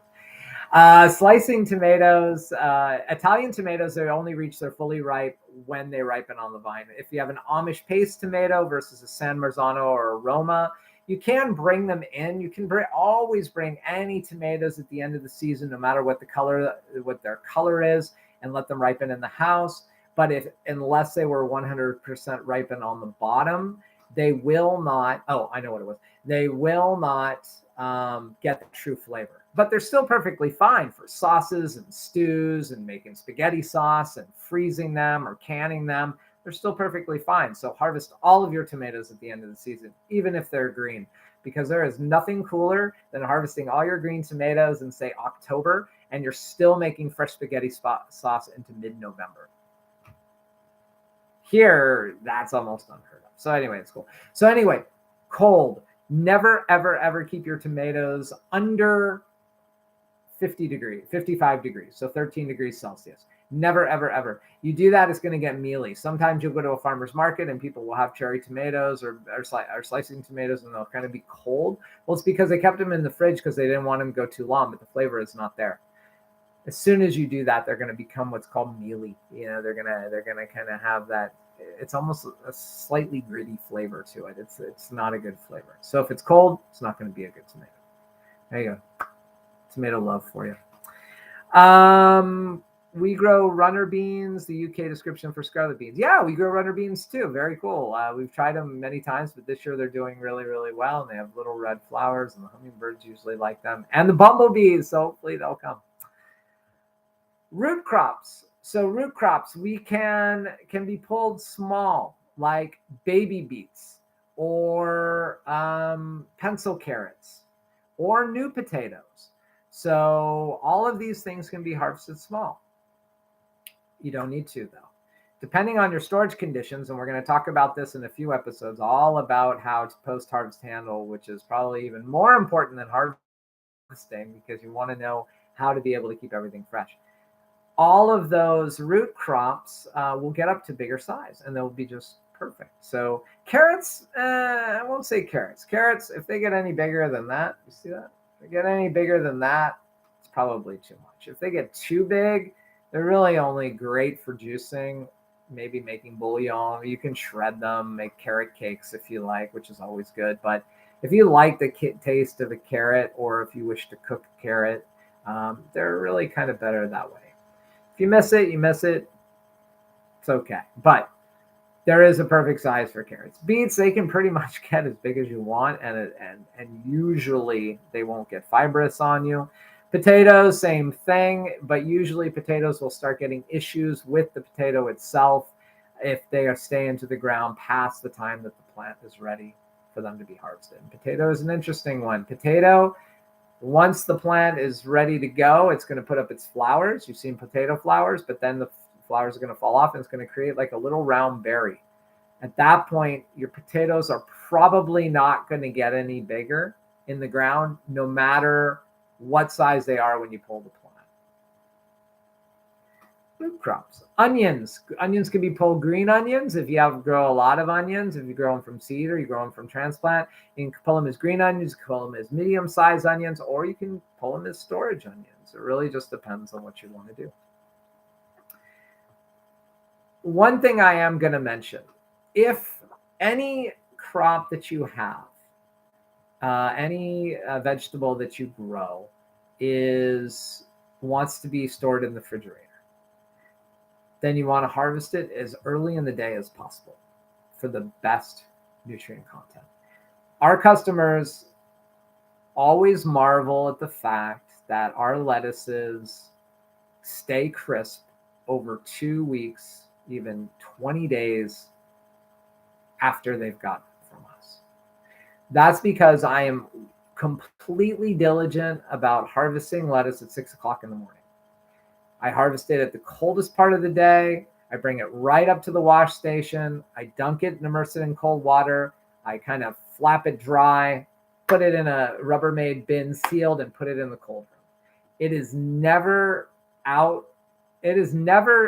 Slicing tomatoes, Italian tomatoes, they only reach their fully ripe when they ripen on the vine. If you have an Amish paste tomato versus a San Marzano or a Roma, you can bring them in. You can always bring any tomatoes at the end of the season, no matter what their color is, and let them ripen in the house. But unless they were 100% ripened on the bottom, they will not. Oh, I know what it was. They will not get the true flavor. But they're still perfectly fine for sauces and stews and making spaghetti sauce and freezing them or canning them. They're still perfectly fine. So harvest all of your tomatoes at the end of the season, even if they're green, because there is nothing cooler than harvesting all your green tomatoes in, say, October, and you're still making fresh spaghetti sauce into mid-November. Here, that's almost unheard of. So anyway, it's cool. So anyway, cold. Never, ever, ever keep your tomatoes under 55 degrees, so 13 degrees Celsius. Never, ever, ever. You do that, it's going to get mealy. Sometimes you'll go to a farmer's market and people will have cherry tomatoes or slicing tomatoes, and they'll kind of be cold. Well, it's because they kept them in the fridge because they didn't want them to go too long, but the flavor is not there. As soon as you do that, they're going to become what's called mealy. They're gonna kind of have that. It's almost a slightly gritty flavor to it. It's not a good flavor. So if it's cold, it's not going to be a good tomato. There you go. Tomato love for you. We grow runner beans, the UK description for scarlet beans. Yeah, we grow runner beans too. Very cool. We've tried them many times, but this year they're doing really, really well. And they have little red flowers, and the hummingbirds usually like them. And the bumblebees, so hopefully they'll come. Root crops. So root crops, we can be pulled small, like baby beets or pencil carrots or new potatoes. So all of these things can be harvested small. You don't need to, though. Depending on your storage conditions, and we're going to talk about this in a few episodes, all about how to post-harvest handle, which is probably even more important than harvesting, because you want to know how to be able to keep everything fresh. All of those root crops will get up to bigger size, and they'll be just perfect. So carrots, I won't say carrots. Carrots, if they get any bigger than that, you see that? If they get any bigger than that, it's probably too much. If they get too big, they're really only great for juicing, maybe making bouillon. You can shred them, make carrot cakes if you like, which is always good. But if you like the taste of a carrot, or if you wish to cook a carrot, they're really kind of better that way. If you miss it, you miss it. It's okay. But there is a perfect size for carrots. Beets, they can pretty much get as big as you want, and usually they won't get fibrous on you. Potatoes, same thing, but usually potatoes will start getting issues with the potato itself if they are staying to the ground past the time that the plant is ready for them to be harvested. And potato is an interesting one. Potato, once the plant is ready to go, it's going to put up its flowers. You've seen potato flowers, but then the flowers are going to fall off, and it's going to create like a little round berry. At that point, your potatoes are probably not going to get any bigger in the ground, no matter what size they are when you pull the plant. Root crops. Onions. Onions can be pulled green onions if you grow a lot of onions. If you grow them from seed or you grow them from transplant, you can pull them as green onions, you can pull them as medium-sized onions, or you can pull them as storage onions. It really just depends on what you want to do. One thing I am going to mention, if any crop that you have, any vegetable that you grow wants to be stored in the refrigerator, then you want to harvest it as early in the day as possible for the best nutrient content. Our customers always marvel at the fact that our lettuces stay crisp over 2 weeks, even 20 days after they've gotten it from us. That's because I am completely diligent about harvesting lettuce at 6 o'clock in the morning. I harvest it at the coldest part of the day. I bring it right up to the wash station. I dunk it and immerse it in cold water. I kind of flap it dry, put it in a Rubbermaid bin sealed, and put it in the cold room. It is never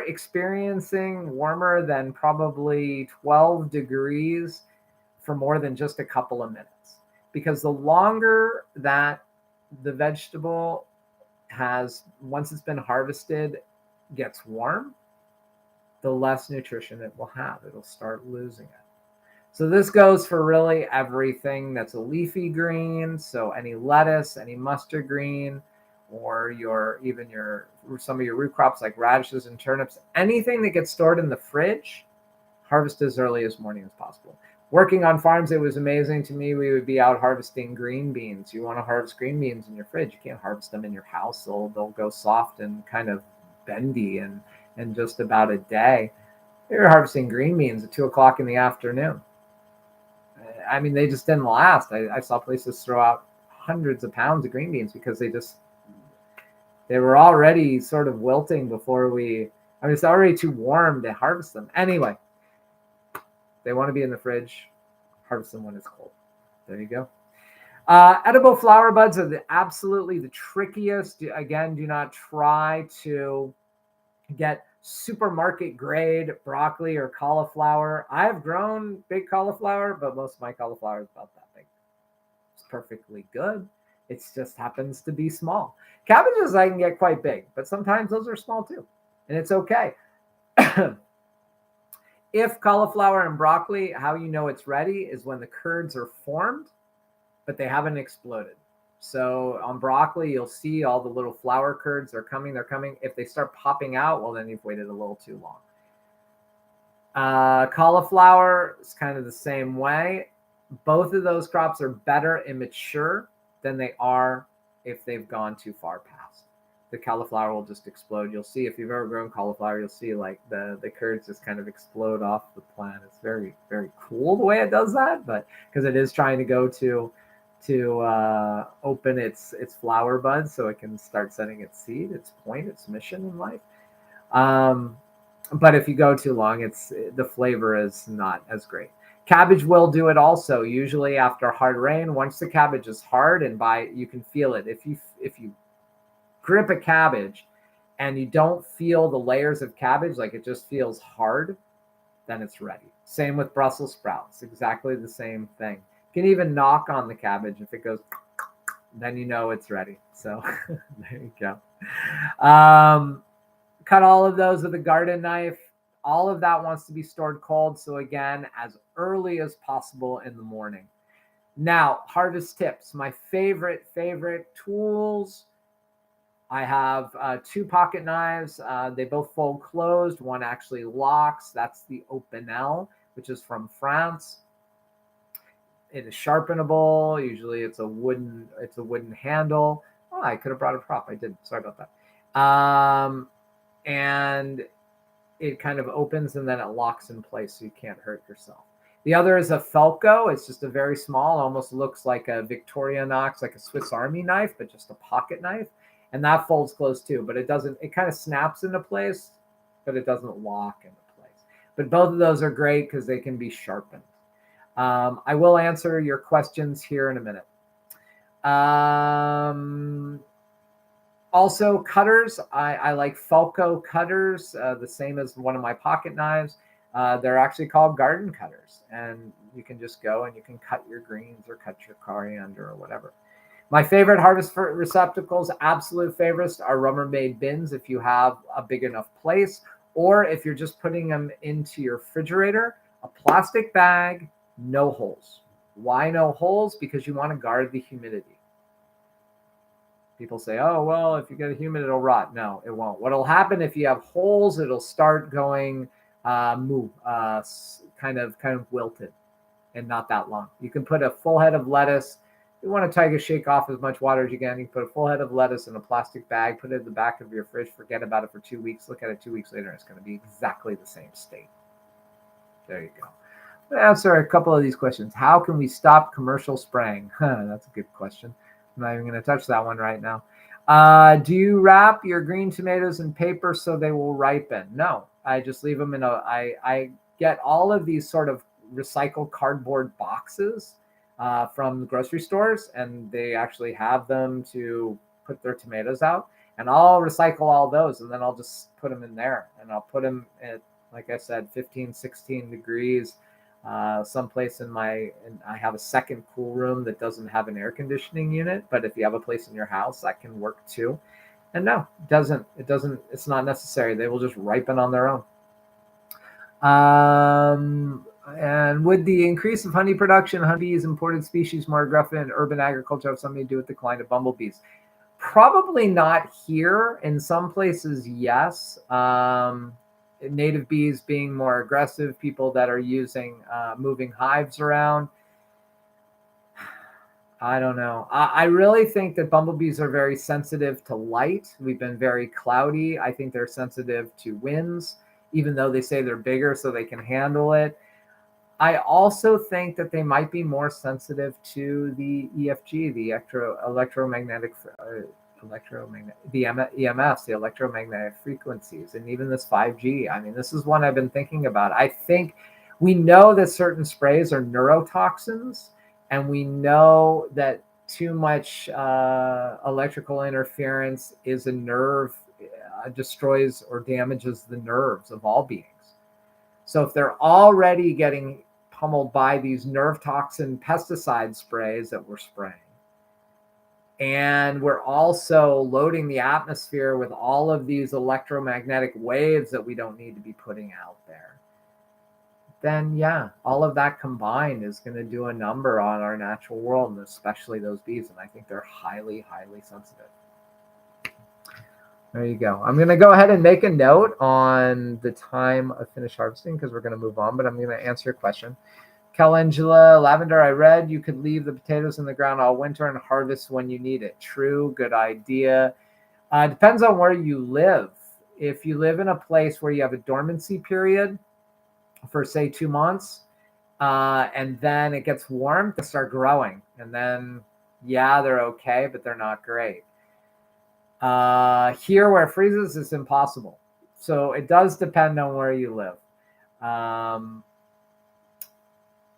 experiencing warmer than probably 12 degrees for more than just a couple of minutes. Because the longer that the vegetable once it's been harvested, gets warm, the less nutrition it will have. It'll start losing it. So this goes for really everything that's a leafy green. So any lettuce, any mustard green, or some of your root crops like radishes and turnips, anything that gets stored in the fridge, harvest as early as morning as possible. Working on farms, it was amazing to me. We would be out harvesting green beans. You want to harvest green beans in your fridge. You can't harvest them in your house. They'll go soft and kind of bendy in just about a day. They were harvesting green beans at 2:00 in the afternoon. I mean, they just didn't last. I saw places throw out hundreds of pounds of green beans because they were already sort of wilting before it's already too warm to harvest them. Anyway, they want to be in the fridge. Harvest them when it's cold. There you go. Edible flower buds are absolutely the trickiest. Again, do not try to get supermarket grade broccoli or cauliflower. I've grown big cauliflower, but most of my cauliflower is about that big. It's perfectly good. It just happens to be small. Cabbages I can get quite big, but sometimes those are small too, and it's okay. If cauliflower and broccoli, how you know it's ready is when the curds are formed, but they haven't exploded. So on broccoli, you'll see all the little flower curds are coming. They're coming. If they start popping out, well, then you've waited a little too long. Cauliflower is kind of the same way. Both of those crops are better immature than they are if they've gone too far past. The cauliflower will just explode. You'll see if you've ever grown cauliflower, you'll see like the curds just kind of explode off the plant. It's very, very cool the way it does that, but because it is trying to go to open its flower buds so it can start setting its seed, its point, its mission in life. But if you go too long, the flavor is not as great. Cabbage will do it also. Usually after hard rain, once the cabbage is hard and you can feel it. If you grip a cabbage and you don't feel the layers of cabbage, like it just feels hard, then it's ready. Same with Brussels sprouts, exactly the same thing. You can even knock on the cabbage. If it goes, then you know it's ready. So there you go. Cut all of those with a garden knife. All of that wants to be stored cold. So again, as early as possible in the morning. Now, harvest tips. My favorite tools. I have 2 pocket knives. They both fold closed. One actually locks. That's the Opinel, which is from France. It is sharpenable. Usually it's a wooden handle. Oh, I could have brought a prop. I didn't. Sorry about that. And it kind of opens and then it locks in place so you can't hurt yourself. The other is a Felco. It's just a very small, almost looks like a Victorinox, like a Swiss Army knife, but just a pocket knife. And that folds closed too, but it kind of snaps into place, but it doesn't lock into place. But both of those are great because they can be sharpened. I will answer your questions here in a minute. Also, cutters. I like Felco cutters, the same as one of my pocket knives. They're actually called garden cutters, and you can just go and you can cut your greens or cut your coriander or whatever. My favorite harvest receptacles, absolute favorites, are Rubbermaid bins if you have a big enough place, or if you're just putting them into your refrigerator, a plastic bag, no holes. Why no holes? Because you want to guard the humidity. People say, oh, well, if you get it humid, it'll rot. No, it won't. What'll happen if you have holes, it'll start going kind of wilted and not that long. You can put a full head of lettuce. You want to try to shake off as much water as you can. You can put a full head of lettuce in a plastic bag, put it in the back of your fridge, forget about it for 2 weeks. Look at it 2 weeks later, it's going to be exactly the same state. There you go. I'm going to answer a couple of these questions. How can we stop commercial spraying? That's a good question. I'm not even going to touch that one right now. Do you wrap your green tomatoes in paper so they will ripen? No, I just leave them I get all of these sort of recycled cardboard boxes from the grocery stores, and they actually have them to put their tomatoes out, and I'll recycle all those, and then I'll just put them in there, and I'll put them at, like I said, 15, 16 degrees, someplace I have a second cool room that doesn't have an air conditioning unit, but if you have a place in your house, that can work too. And no, it's not necessary. They will just ripen on their own. And would the increase of honey production, honeybees, imported species more aggressive in urban agriculture have something to do with the decline of bumblebees? Probably not here. In some places, yes. Native bees being more aggressive, people that are using moving hives around. I don't know. I really think that bumblebees are very sensitive to light. We've been very cloudy. I think they're sensitive to winds, even though they say they're bigger so they can handle it. I also think that they might be more sensitive to the EFG, the electromagnetic, the EMFs, the electromagnetic frequencies, and even this 5G. I mean, this is one I've been thinking about. I think we know that certain sprays are neurotoxins, and we know that too much electrical interference is a nerve, destroys or damages the nerves of all beings. So if they're already getting pummeled by these nerve toxin pesticide sprays that we're spraying, and we're also loading the atmosphere with all of these electromagnetic waves that we don't need to be putting out there, then yeah, all of that combined is going to do a number on our natural world, and especially those bees. And I think they're highly, highly sensitive. There you go. I'm going to go ahead and make a note on the time of finished harvesting because we're going to move on, but I'm going to answer your question. Calendula, lavender, I read you could leave the potatoes in the ground all winter and harvest when you need it. True, good idea. Depends on where you live. If you live in a place where you have a dormancy period for, say, 2 months, and then it gets warm, they start growing. And then, yeah, they're okay, but they're not great. Here where it freezes, it's impossible. So it does depend on where you live.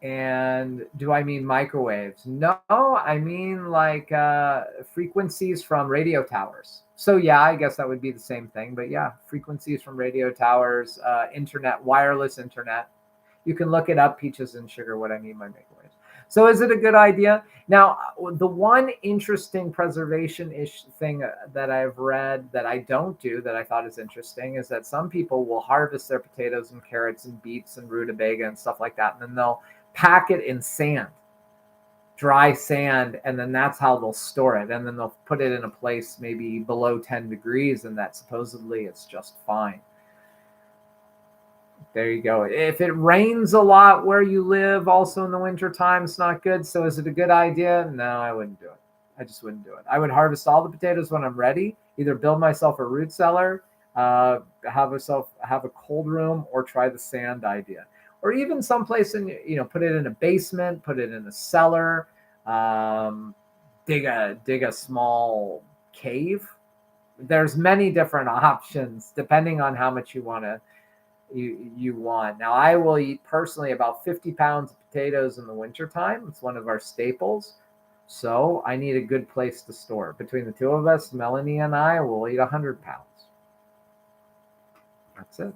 And do I mean microwaves? No, I mean like frequencies from radio towers. So yeah, I guess that would be the same thing. But yeah, frequencies from radio towers, internet, wireless internet. You can look it up, Peaches and Sugar, what I mean by microwaves. So is it a good idea? Now, the one interesting preservation-ish thing that I've read that I don't do that I thought is interesting is that some people will harvest their potatoes and carrots and beets and rutabaga and stuff like that, and then they'll pack it in sand, dry sand, and then that's how they'll store it. And then they'll put it in a place maybe below 10 degrees, and that supposedly it's just fine. There you go. If it rains a lot where you live, also in the winter time, it's not good. So is it a good idea? No, I wouldn't do it. I just wouldn't do it. I would harvest all the potatoes when I'm ready, either build myself a root cellar, have a cold room, or try the sand idea. Or even someplace in, put it in a basement, put it in a cellar, dig a small cave. There's many different options depending on how much you want. Now, I will eat personally about 50 pounds of potatoes in the wintertime. It's one of our staples. So I need a good place to store. Between the two of us, Melanie and I will eat 100 pounds. That's it.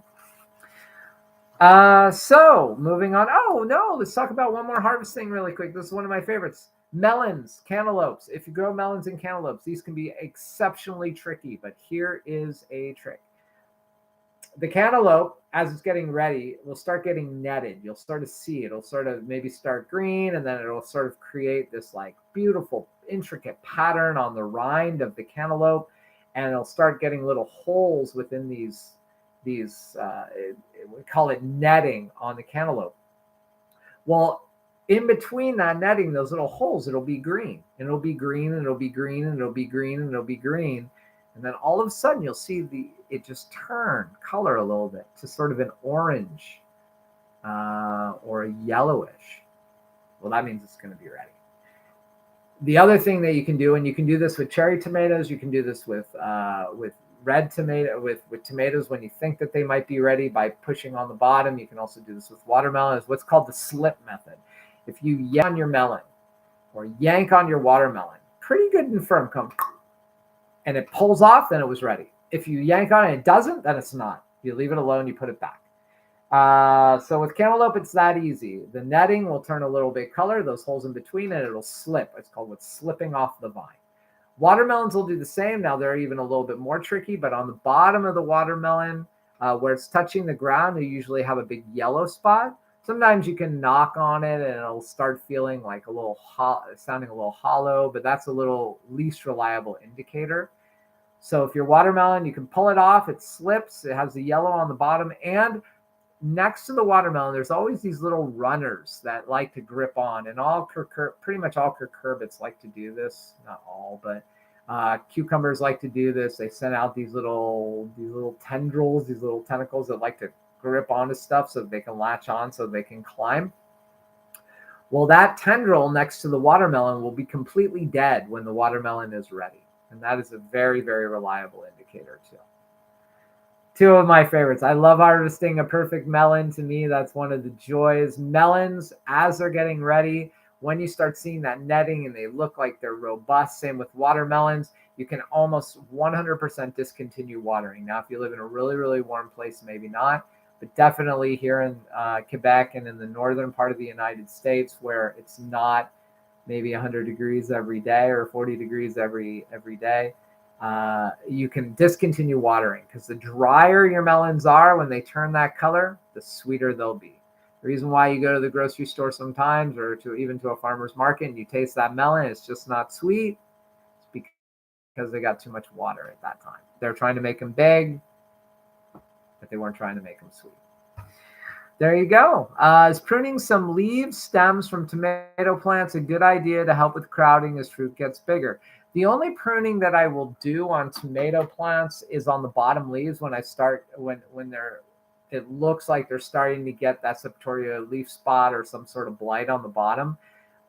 So moving on. Oh no, let's talk about one more harvesting really quick. This is one of my favorites. Melons, cantaloupes. If you grow melons and cantaloupes, these can be exceptionally tricky, but here is a trick. The cantaloupe, as it's getting ready, will start getting netted. You'll start to see it'll sort of maybe start green, and then it'll sort of create this like beautiful, intricate pattern on the rind of the cantaloupe, and it'll start getting little holes within these we call it netting on the cantaloupe. Well, in between that netting, those little holes, it'll be green, and it'll be green, and it'll be green, and it'll be green, and it'll be green. And then all of a sudden you'll see it just turn color a little bit to sort of an orange or a yellowish. Well, that means it's going to be ready. The other thing that you can do, and you can do this with cherry tomatoes, you can do this with red tomato, with tomatoes when you think that they might be ready by pushing on the bottom. You can also do this with watermelon. It's what's called the slip method. If you yank on your melon or yank on your watermelon, pretty good and firm, come, and it pulls off, then it was ready. If you yank on it and it doesn't, then it's not. You leave it alone, you put it back. So with cantaloupe, it's that easy. The netting will turn a little bit color, those holes in between, and it'll slip. It's called what's slipping off the vine. Watermelons will do the same. Now they're even a little bit more tricky, but on the bottom of the watermelon, where it's touching the ground, you usually have a big yellow spot. Sometimes you can knock on it and it'll start feeling like a little sounding a little hollow, but that's a little least reliable indicator. So if your watermelon, you can pull it off, it slips, it has the yellow on the bottom, and next to the watermelon, there's always these little runners that like to grip on, and pretty much all cucurbits like to do this. Not all, but cucumbers like to do this. They send out these little tendrils, these little tentacles that like to grip onto stuff so that they can latch on, so they can climb. Well, that tendril next to the watermelon will be completely dead when the watermelon is ready. And that is a very, very reliable indicator too. Two of my favorites. I love harvesting a perfect melon. To me, that's one of the joys. Melons, as they're getting ready, when you start seeing that netting and they look like they're robust, same with watermelons, you can almost 100% discontinue watering. Now, if you live in a really, really warm place, maybe not, but definitely here in Quebec and in the northern part of the United States, where it's not maybe 100 degrees every day or 40 degrees every day, you can discontinue watering, because the drier your melons are when they turn that color, the sweeter they'll be. The reason why you go to the grocery store sometimes, or even to a farmer's market, and you taste that melon, it's just not sweet. It's because they got too much water at that time. They're trying to make them big, but they weren't trying to make them sweet. There you go. Is pruning some leaves, stems from tomato plants a good idea to help with crowding as fruit gets bigger? The only pruning that I will do on tomato plants is on the bottom leaves when it looks like they're starting to get that septoria leaf spot or some sort of blight on the bottom.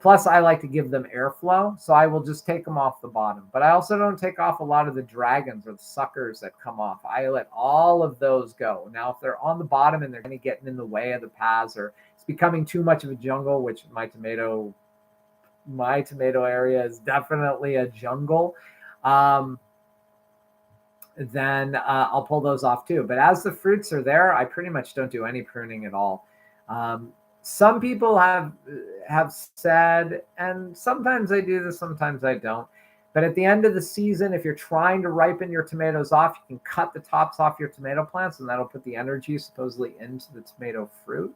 Plus, I like to give them airflow, so I will just take them off the bottom. But I also don't take off a lot of the dragons or the suckers that come off. I let all of those go. Now, if they're on the bottom and they're going to get in the way of the paths, or it's becoming too much of a jungle, which my tomato area is definitely a jungle, then I'll pull those off too. But as the fruits are there, I pretty much don't do any pruning at all. Some people have said, and sometimes I do this, sometimes I don't, but at the end of the season, if you're trying to ripen your tomatoes off, you can cut the tops off your tomato plants, and that'll put the energy supposedly into the tomato fruit.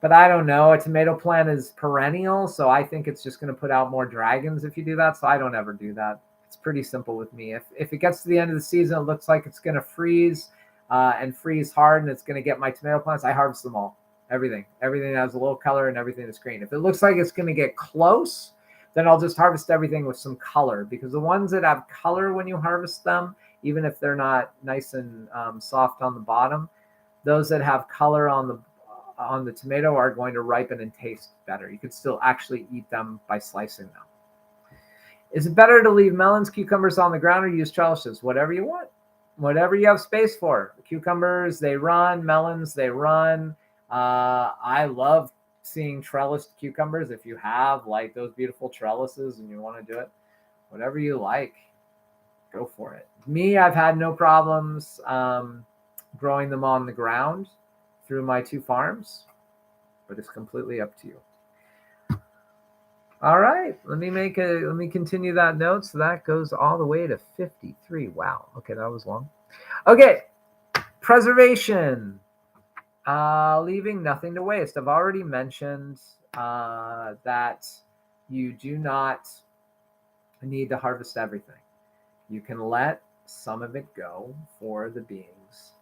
But I don't know. A tomato plant is perennial, so I think it's just going to put out more dragons if you do that. So I don't ever do that. It's pretty simple with me. If it gets to the end of the season, it looks like it's going to freeze and freeze hard, and it's going to get my tomato plants, I harvest them all. Everything that has a little color and everything that's green. If it looks like it's going to get close, then I'll just harvest everything with some color, because the ones that have color when you harvest them, even if they're not nice and soft on the bottom, those that have color on the tomato are going to ripen and taste better. You could still actually eat them by slicing them. Is it better to leave melons, cucumbers on the ground, or use trellises? Whatever you want, whatever you have space for. Cucumbers, they run. Melons, they run. I love seeing trellised cucumbers. If you have like those beautiful trellises and you want to do it, whatever you like, go for it. Me, I've had no problems growing them on the ground through my two farms, but it's completely up to you. All right, let me continue that note. So that goes all the way to 53. Wow. Okay, that was long. Okay, preservation. Leaving nothing to waste. I've already mentioned that you do not need to harvest everything. You can let some of it go for the beings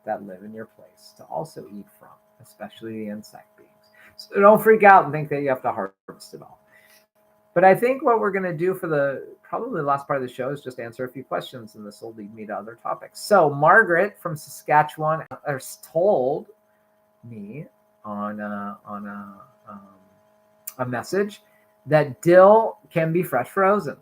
that live in your place to also eat from, especially the insect beings. So don't freak out and think that you have to harvest it all. But I think what we're going to do for probably the last part of the show is just answer a few questions, and this will lead me to other topics. So Margaret from Saskatchewan has told me on a message that dill can be fresh frozen,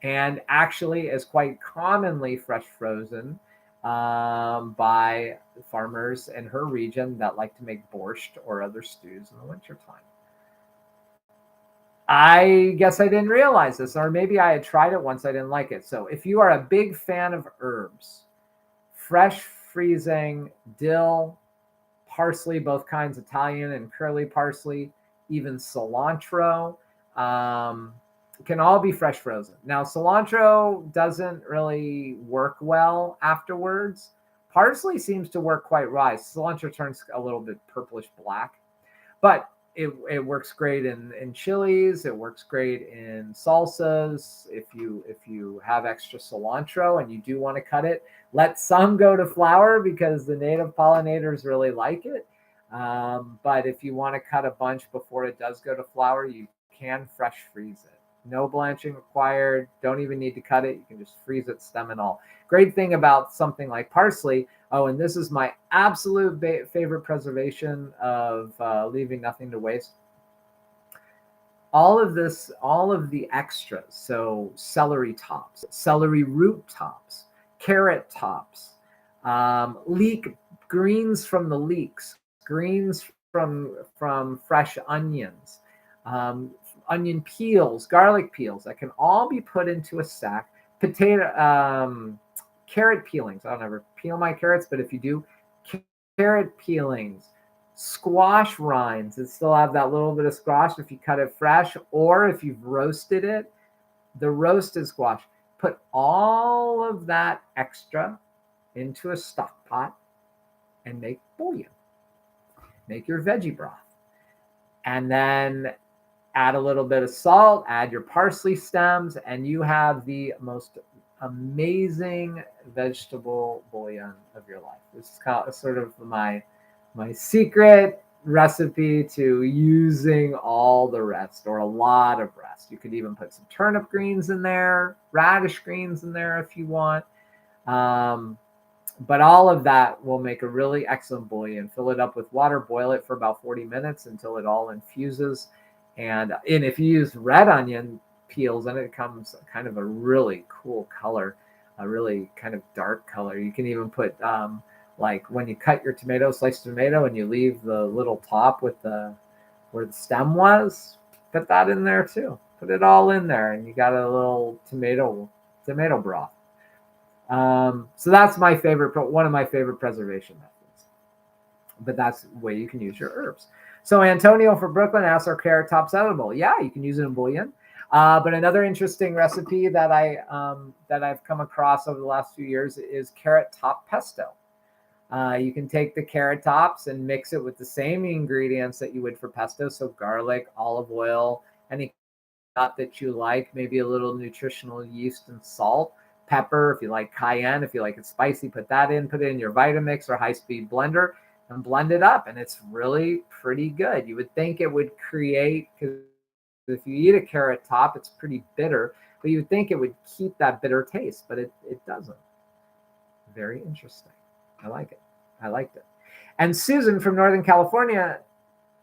and actually is quite commonly fresh frozen by farmers in her region that like to make borscht or other stews in the wintertime. I guess I didn't realize this, or maybe I had tried it once, I didn't like it. So if you are a big fan of herbs, fresh freezing dill, parsley, both kinds, Italian and curly parsley, even cilantro, can all be fresh frozen. Now, cilantro doesn't really work well afterwards. Parsley seems to work quite right. Cilantro turns a little bit purplish black, but it works great in chilies. It works great in salsas. If you have extra cilantro and you do want to cut it, let some go to flour because the native pollinators really like it. But if you want to cut a bunch before it does go to flour, you can fresh freeze it. No blanching required. Don't even need to cut it. You can just freeze it, stem and all. Great thing about something like parsley. Oh, and this is my absolute favorite preservation of leaving nothing to waste. All of this, all of the extras. So celery tops, celery root tops, carrot tops, leek greens from the leeks, greens from fresh onions, onion peels, garlic peels, that can all be put into a sack. Carrot peelings. I don't ever peel my carrots, but if you do, carrot peelings, squash rinds that still have that little bit of squash if you cut it fresh, or if you've roasted it, the roasted squash. Put all of that extra into a stock pot and make bouillon. Make your veggie broth. And then add a little bit of salt, add your parsley stems, and you have the most amazing vegetable bouillon of your life. This is kind of sort of my secret recipe to using all the rest, or a lot of rest. You could even put some turnip greens in there, radish greens in there if you want. But all of that will make a really excellent bouillon. Fill it up with water, boil it for about 40 minutes until it all infuses. And if you use red onion peels, then it comes kind of a really cool color, a really kind of dark color. You can even put, like when you cut your tomato, sliced tomato, and you leave the little top with where the stem was, put that in there too. Put it all in there, and you got a little tomato broth. So that's my favorite, one of my favorite preservation methods. But that's the way you can use your herbs. So Antonio for Brooklyn asks, are carrot tops edible? Yeah, you can use it in bouillon. But another interesting recipe that I've come across over the last few years is carrot top pesto. You can take the carrot tops and mix it with the same ingredients that you would for pesto. So garlic, olive oil, any nut that you like, maybe a little nutritional yeast and salt, pepper. If you like cayenne, if you like it spicy, put that in. Put it in your Vitamix or high-speed blender and blend it up. And it's really pretty good. You would think it would create, because if you eat a carrot top, it's pretty bitter, but you would think it would keep that bitter taste, but it doesn't. Very interesting. I like it. I liked it. And Susan from Northern California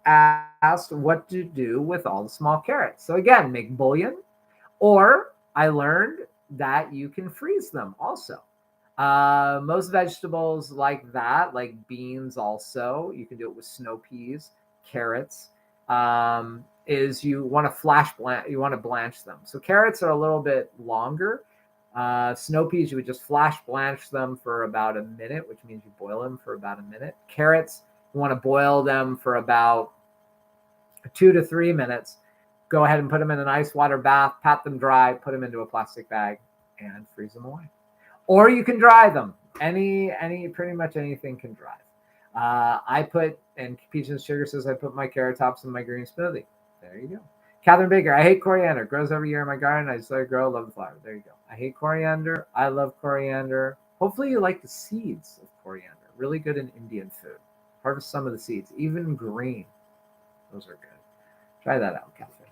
asked what to do with all the small carrots. So again, make bouillon, or I learned that you can freeze them also. Most vegetables like that, like beans also, you can do it with snow peas, carrots, is you want to blanch them. So carrots are a little bit longer. Snow peas, you would just flash blanch them for about a minute, which means you boil them for about a minute. Carrots, you want to boil them for about 2 to 3 minutes. Go ahead and put them in an ice water bath, pat them dry, put them into a plastic bag, and freeze them away. Or you can dry them. Pretty much anything can dry. I put, and Peach and Sugar says, I put my carrot tops in my green smoothie. There you go. Catherine Baker, I hate coriander. Grows every year in my garden. I just let it grow. Love the flower. There you go. I hate coriander. I love coriander. Hopefully you like the seeds of coriander. Really good in Indian food. Harvest some of the seeds, even green. Those are good. Try that out, Catherine.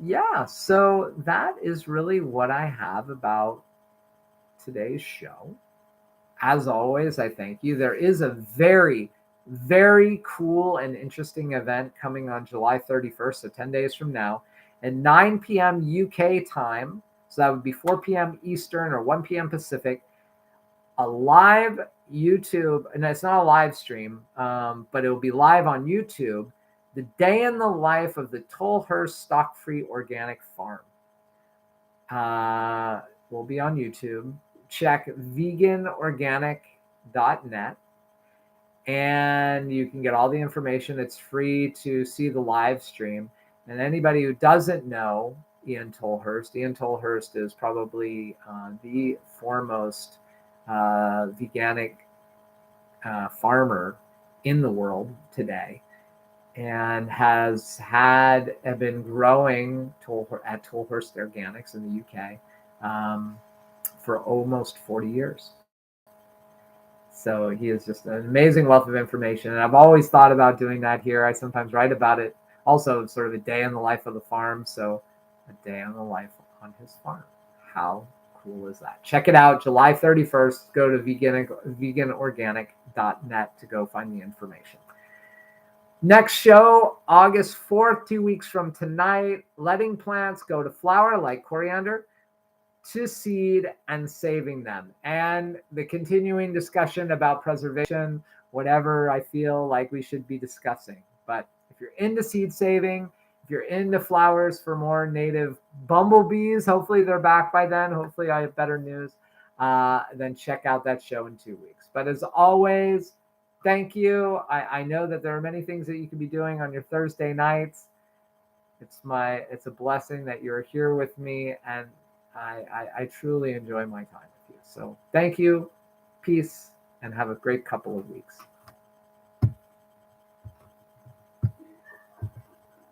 Yeah, so that is really what I have about today's show. As always, I thank you. There is a very, very cool and interesting event coming on July 31st, so 10 days from now, at 9 p.m. UK time. So that would be 4 p.m. Eastern or 1 p.m. Pacific. A live YouTube, and it's not a live stream, but it will be live on YouTube. The day in the life of the Tolhurst Stock-Free Organic Farm will be on YouTube. Check veganorganic.net, and you can get all the information. It's free to see the live stream. And anybody who doesn't know Ian Tolhurst is probably the foremost veganic farmer in the world today, and has been growing at Tolhurst Organics in the UK for almost 40 years. So he is just an amazing wealth of information. And I've always thought about doing that here. I sometimes write about it. Also, sort of a day in the life of the farm. So a day in the life on his farm. How cool is that? Check it out. July 31st. Go to veganorganic.net to go find the information. Next show, August 4th, 2 weeks from tonight. Letting plants go to flower like coriander, to seed, and saving them, and the continuing discussion about preservation, whatever I feel like we should be discussing. But if you're into seed saving, if you're into flowers for more native bumblebees, hopefully they're back by then. Hopefully I have better news. Then check out that show in 2 weeks. But as always, thank you. I know that there are many things that you can be doing on your Thursday nights. It's a blessing that you're here with me, and I truly enjoy my time with you. So thank you, peace, and have a great couple of weeks.